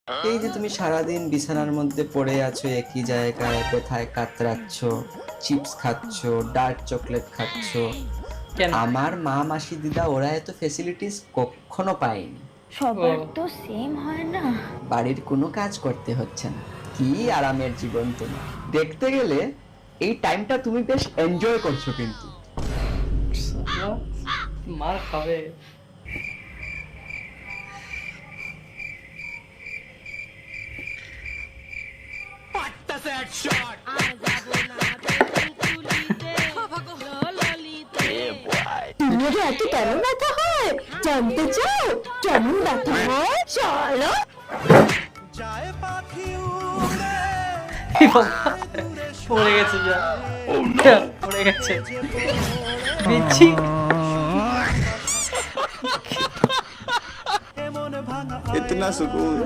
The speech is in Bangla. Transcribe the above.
এই যে তুমি সারাদিন বিছানার মধ্যে পড়ে আছো একই জায়গায়, কোথায় কাতরাচ্ছ, চিপস খাচ্ছ, ডার্ক চকলেট খাচ্ছ। কেন? আমার মা মাসি দিদা ওরা এত ফেসিলিটিস কখনো পায়নি। সবার ও তো সেম হয় না। বাড়ির কোনো কাজ করতে হচ্ছে না, কি আরামের জীবন তোমার। দেখতে গেলে এই টাইমটা তুমি বেশ এনজয় করছো কিন্তু। শালা, মার খাবে। তোমার এত কেন ব্যথা হয় জানতে চাও? কেমন ব্যথা হয় চলো। এই বাবা, পড়ে গেছে যা, পড়ে গেছে বিচ্ছি। इतना सुकून